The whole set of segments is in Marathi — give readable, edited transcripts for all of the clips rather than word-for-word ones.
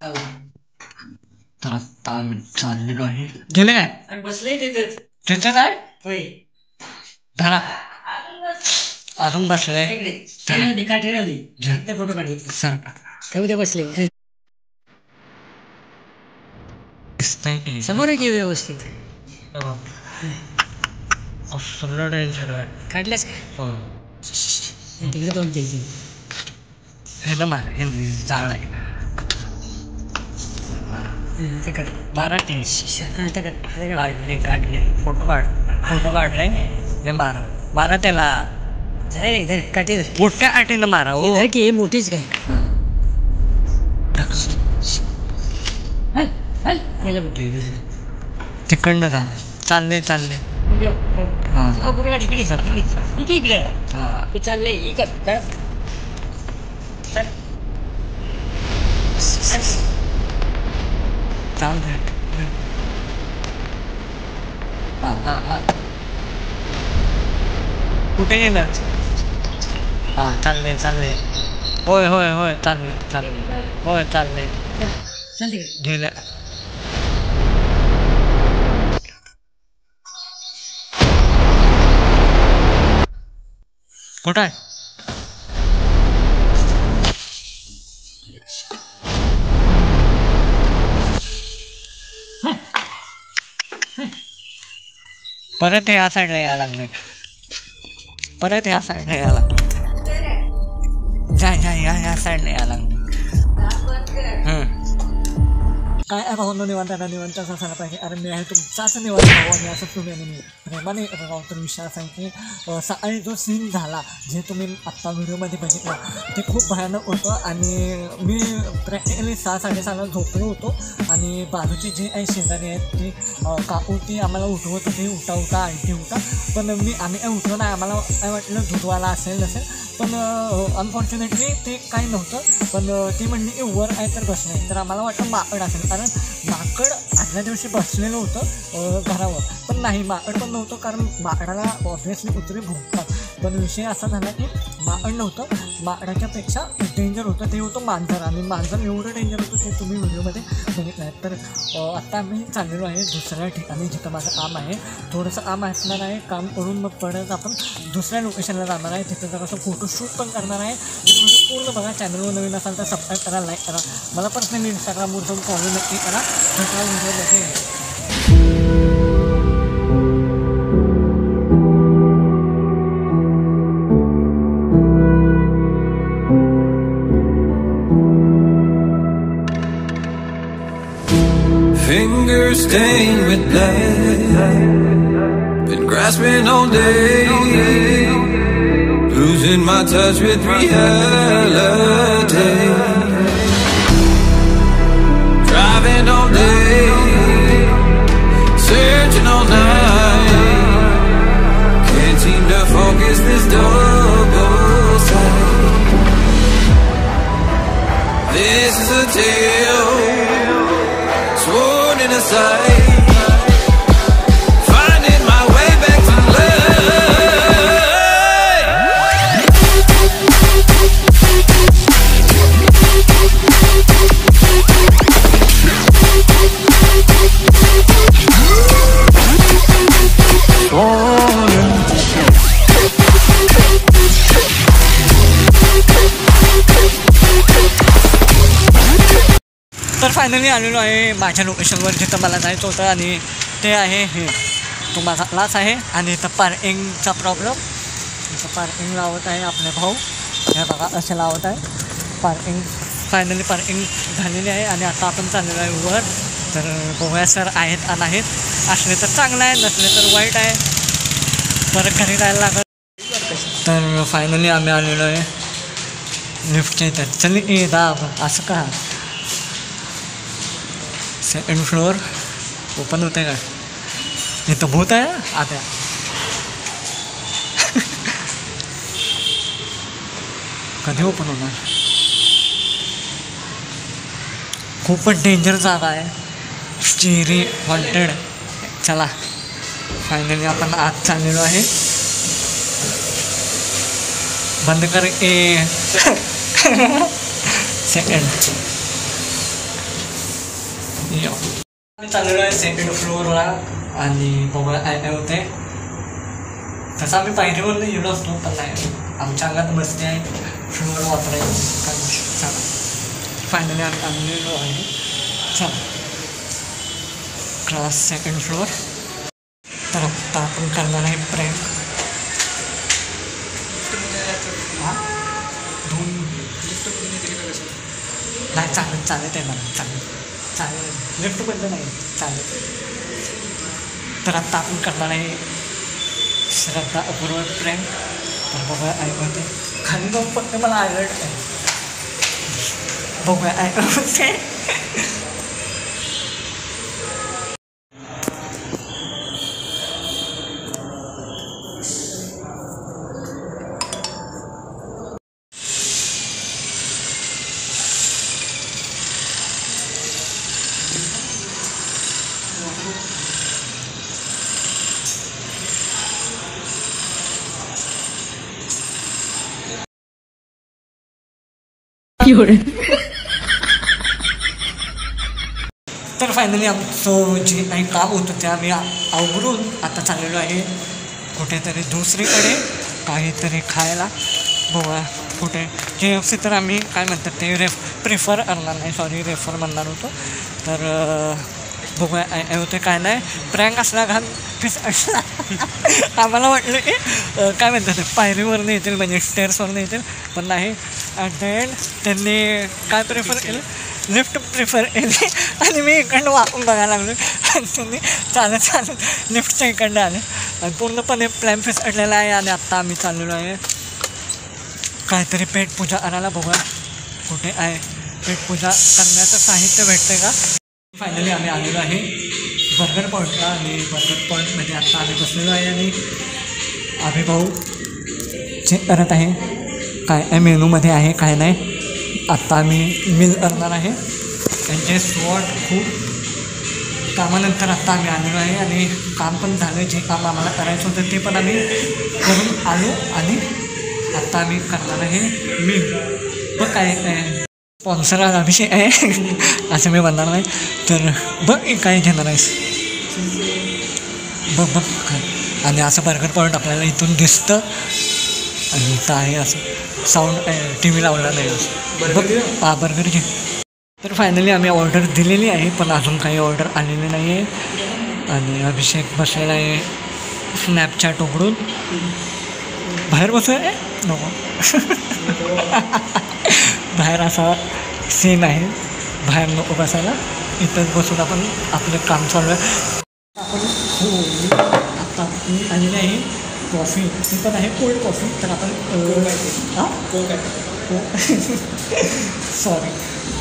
तर आता आम्ही चाललेलो आहे. गेले काय बसले तिथं काय धरा अजून बसले फोटो काढ सर काय उद्या बसले समोर आहे की व्यवस्थित काढल्यास तिकडे दोन द्यायची हे ना हे झाड आहे मराठी काढले फोटो काढलाय हे मारा त्याला काठी मोठ्या आटीनं मारा हो की मोठीच काय तिकडनं का चालले चालले कुठे येणार हा चालले चालले होय होय होय चालले चालले होय चालले गेल्या कुठं आहे परत या साईडला यायला लागले परत या साईडला यायला या साईडला यायला लागले काय भावनो निवांत निवांत असायला पाहिजे अरे मी आहे तुमचाच निवांत भाऊ आणि असं तुम्ही आणि मी प्रेमाने राहू तर विषय असा आहे की सकाळी जो सीन झाला जे तुम्ही आत्ता व्हिडिओमध्ये बघितला ते खूप भयानक होतं आणि मी प्रॅक्टिकली 6-6:30 झोपलो होतो आणि बाजूची जी काही शेजारी आहेत ती काकू ती आम्हाला उठवत होती उठा आणखी उठा पण आम्ही काय उठलो नाही आम्हाला काय वाटलं झोपवायला असेल पण अनफॉर्च्युनेटली ते काही नव्हतं पण ती म्हणली की वर आहे तर बसले तर आम्हाला वाटतं माकड असेल कारण माकड आदल्या दिवशी बसलेलं होतं घरावर पण नाही माकड पण नव्हतं कारण माकडाला ऑब्व्हियसली कुत्री भुंकतात पण विषय असा झाला की माकड नव्हतं माकडाच्यापेक्षा डेंजर होतं ते होतं मांजर आणि मांजर एवढं डेंजर होतं ते तुम्ही व्हिडिओमध्ये बघितलं आहे तर आत्ता आम्ही चाललेलो आहे दुसऱ्या ठिकाणी जिथं माझं काम आहे थोडंसं काम असणार आहे काम करून मग परत आपण दुसऱ्या लोकेशनला जाणार आहे तिथं जरासं फोटोशूट पण करणार आहे व्हिडिओ पूर्ण बघा चॅनलवर नवीन असाल तर सबस्क्राईब करा लाईक करा मला पर्सनली इंस्टाग्रामवर जाऊन फॉलो नक्की करा दुसऱ्या व्हिडिओमध्ये Fingers stained with blood, been grasping all day, losing my touch with reality, driving all day, searching all night, can't seem to focus this double sight. This is a tale sworn in a sight, finding my way back to तर फायनली आलेलो आहे माझ्या लोकेशनवर जिथं मला जायचं होतं आणि ते आहे हे तुम्हालाच आहे आणि इथं पार्किंगचा प्रॉब्लेम इथं पार्किंग लावत आहे आपले भाऊ हे बघा असे लावत आहे पार्किंग फायनली पार्किंग झालेली आहे आणि आता आपण चाललेलो आहे वर तर बघूया सर आहेत आणि नाहीत असले तर चांगलं आहे नसले तर वाईट आहे परत घरी जायला लागत तर फायनली आम्ही आलेलो आहे लिफ्टच्या इथं चल ये दाब असं का सेकंड फ्लोअर ओपन होते का इथं भूत आहे आता कधी ओपन होणार खूपच डेंजर जागा आहे स्टेरी हॉन्टेड चला फायनली आपण आत चाललेलो आहे बंद कर ए सेकंड या आम्ही चाललेलो आहे सेकंड फ्लोअरला आणि बघा काय होते. तसं आम्ही पायरीवर गेलो असतो पण नाही आमच्या अंगात बसले आहे फ्लोअर वापरायचं. चला फायनली आम्ही आणलेलो आहे. चला क्लास सेकंड फ्लोअर. तर आत्ता आपण करणार आहे प्रँक. नाही चालत आहे मला चालेल लिफ्टबद्दल नाही चालेल. तर आत्ता आपण करणार आहे श्रद्धा अपूर्व प्रँक. तर बघा ऐकवते खाली जाऊन फक्त मला आयलट आहे. बघूया ऐकवते. तर फायनली आमचं जे काही काम होतं ते आम्ही आवरून आता चाललेलो आहे कुठेतरी दुसरीकडे काहीतरी खायला. बघा कुठे KFC तर आम्ही काय म्हणतात ते प्रिफर करणार नाही सॉरी रेफर म्हणणार होतो. तर बघूया होते काय नाही प्रँक असला घाल पीस असला. आम्हाला वाटलं की काय म्हणतात ते पायरीवरनं येतील म्हणजे स्टेअर्सवरनं येतील पण नाही. ॲट द एंड त्यांनी काय प्रिफर केलं लिफ्ट प्रिफर केली आणि मी इकडनं वाकून बघायला लागलो आणि त्यांनी चालत लिफ्टच्या इकडनं आले आणि पूर्णपणे प्लॅन फिसडलेला आहे. आणि आत्ता आम्ही चाललेलो आहे काहीतरी पेटपूजा करायला. बघा कुठे आहे पेटपूजा करण्याचं साहित्य भेटते का. फायनली आम्ही आलेलो आहे बर्गर पॉईंटला आणि बर्गर पॉईंटमध्ये आत्ता आम्ही बसलेलो आहे आणि अभिभाऊ चेक करत आहे काय मेनूमध्ये आहे काय नाही. आत्ता आम्ही मिल करणार आहे. त्यांचे स्पॉट खूप कामानंतर आत्ता आम्ही आलेलो आहे आणि काम पण झालं. जे काम आम्हाला करायचं होतं ते पण आम्ही करून आलो आणि आत्ता आम्ही करणार आहे मिल. बघ काय स्पॉन्सर अभिषेक आहे असं मी म्हणणार नाही. तर बघ काय घेणार आहेस बघ काय. आणि असं बर्गर पॉईंट आपल्याला इथून दिसतं आणि इथं आहे असं साऊंड TV लावला नाही बघ. हा बर्गर घे. तर फायनली आम्ही ऑर्डर दिलेली आहे पण अजून काही ऑर्डर आलेली नाही आहे. आणि अभिषेक बसलेला आहे स्नॅपचॅट उघडून. बाहेर बसू आहे नको बाहेर असा सीन आहे बाहेर नको बसायला. इथंच बसून आपण आपलं काम चालू आहे. आपण आत्ता आलेली आहे कॉफी. ती पण आहे कोल्ड कॉफी. तर आपण सॉरी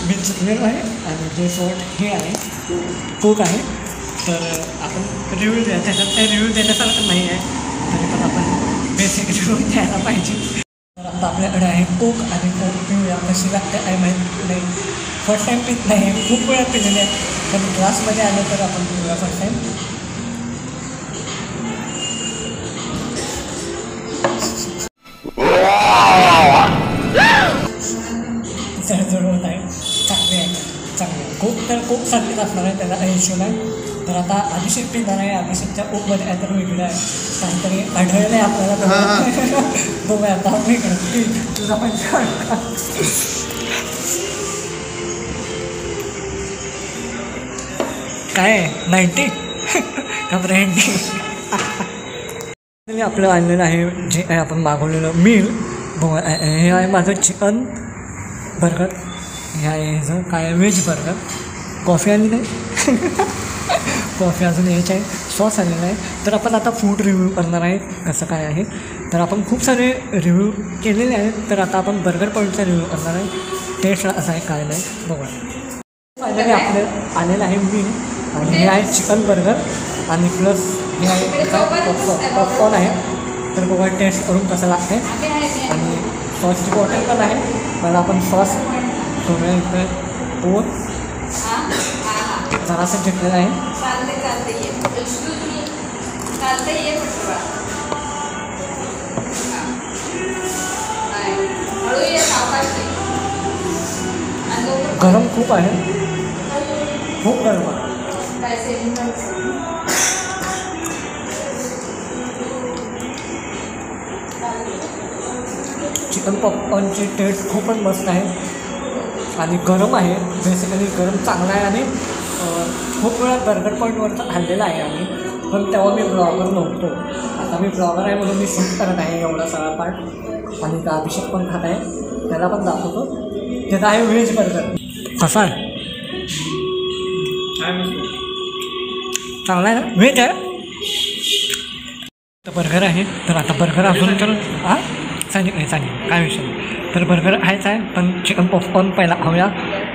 मी चुकलेलो आहे. आणि जे सोट हे आहे कोक आहे. तर आपण रिव्ह्यू द्या त्याच्यात काही रिव्ह्यू देण्यासारखं नाही आहे तरी पण आपण बेसिक रिव्ह्यू द्यायला पाहिजे. तर आता आपल्याकडे आहे कोक आणि कोक पिऊया कशी लागते आहे माहीत नाही. फर्स्ट टाईम पित नाही खूप वेळा पिलेले आहे पण क्लासमध्ये आलं तर आपण पिऊया फर्स्ट टाईम. जड होत आहे चांगले आहे चांगले. कोक तर कोक सारखीच असणार आहे त्याला काही इश्यू नाही. तर आता अभिषेक पिणार आहे. अभिषेकच्या कोकमध्ये काय तर वेगळं आहे काहीतरी आढळलं आहे आपल्याला. बघूया आता वेगळं तुझा पण काय 90 का ब्रँडी. आपलं आणलेलं आहे जे आहे आपण मागवलेलं मील. बघा हे आहे माझं चिकन बर्गर. हे आहे ह्याचं काय व्हेज बर्गर. कॉफी आली नाही कॉफी अजून यायची आहे. सॉस आलेला आहे. तर आपण आता फूड रिव्ह्यू करणार आहे कसं काय आहे. तर आपण खूप सारे रिव्ह्यू केलेले आहेत तर आता आपण बर्गर पॉईंटचा रिव्ह्यू करणार आहे. टेस्ट असा आहे काय नाही बघा. फायनली आपलं आलेलं आहे मील आणि हे आहे चिकन बर्गर आणि प्लस हे आहे पॉपकॉर्न आहे. तर बघा टेस्ट करून कसं लागतं आहे. आणि सॉसची बॉटल पण आहे. मला आपण सॉस थोड्या इकडे पोट जरासं घेतलेलं आहे. गरम खूप आहे. खूप गरम आहे. चिकन पॉपकॉर्नची टेस्ट खूपच मस्त आहे आणि गरम आहे. बेसिकली गरम चांगला आहे आणि खूप वेळा बर्गर पॉईंटवरचं खाल्लेलं आहे आम्ही, पण तेव्हा मी ब्लॉगर नव्हतो. आता मी ब्लॉगर आहे म्हणून मी शूट करत आहे एवढा सगळा पार्ट. आणि का अभिषेक पण खात आहे, त्याला पण दाखवतो. त्याचा आहे व्हेज बर्गर. कसा आहे? चांगला आहे ना? व्हेज आहे. तर बर्गर आहे. तर आता बर्गर अजून तर सांगितलं काय विषय नाही. तर बर्गर आहेच आहे, पण चिकन पॉपकॉर्न पहिला खाऊया.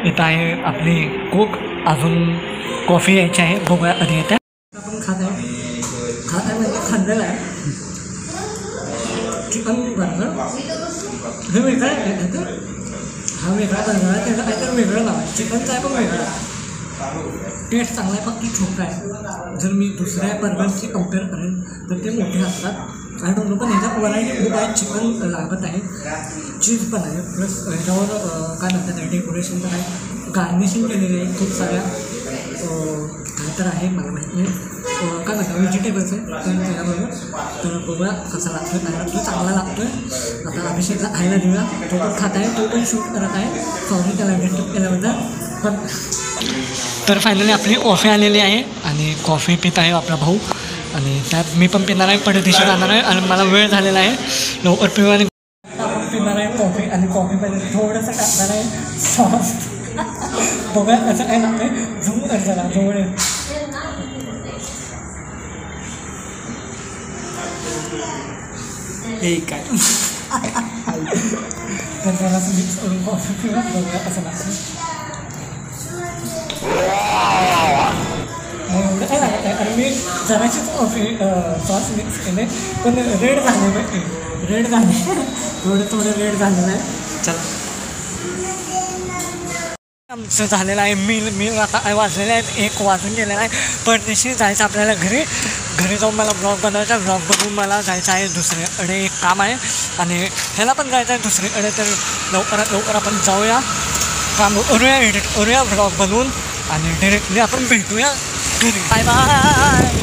इथं आहे आपली कोक, अजून कॉफी यायची आहे. बघूया कधी येते. आपण खात आहे म्हणजे खाल्लेलं आहे चिकन बर्गर. हे वेगळं आहे. हा वेगळा बर्गर आहे, त्याला काहीतरी वेगळं नाव आहे. चिकनचा आहे पण वेगळं आहे. टेस्ट चांगला आहे, फक्त छोटा आहे. जर मी दुसऱ्या बर्गरशी कम्पेअर करेन तर ते मोठे असतात. आणि दोन पण ह्याच्यात व्हरायटी खूप आहे. चिकन लागत आहे, चीज पण आहे, प्लस ह्याच्यावर काय म्हणतात आहे डेकोरेशन तर आहे, गार्निशिंग केलेली आहे खूप साऱ्या काय तर आहे मला माहीत नाही काय म्हणतात व्हेजिटेबल्स आहे तर त्याच्याबरोबर. तर बघूया कसा लागतो आहे. खायला तो चांगला लागतो आहे. आता अभिषेकला खायला देऊया. तो पण खात आहे, तो पण शूट करत आहे. सॉरी त्याला डिस्टर्ब केल्याबद्दल. पण तर फायनली आपली कॉफी आलेली आहे आणि कॉफी पित आहे आपला भाऊ. आणि त्यात मी पण पिणार आहे, परदेशी जाणार आहे आणि मला वेळ झालेला आहे लवकर पिऊ. आणि आपण पिणार आहे कॉफी आणि कॉफीमध्ये थोडंसं टाकणार आहे सॉस. बघा असं काय लागतं आहे. झूम कर जरा जवळ. हे काय तर जरासं मिक्स करून कॉफी पिऊया. बघूया असं लागतं. एवढं काय लागत आहे आणि मी जराशीच कॉफी सॉस मिक्स केले पण रेड झाले. रेड झाले थोडं रेड झालेलं आहे. चला आमचं झालेलं आहे मील आता वाजलेले आहेत 1 वाजून गेलेला आहे. परदेशी जायचं आपल्याला घरी जाऊन मला ब्लॉग बनवायचा. ब्लॉग बनवून मला जायचं आहे दुसरीकडे, एक काम आहे आणि ह्याला पण जायचं आहे दुसरीकडे. तर लवकरात लवकर आपण जाऊया, काम करूया, एडिट करूया ब्लॉग बनवून आणि डिरेक्टली आपण भेटूया घरी. Bye bye.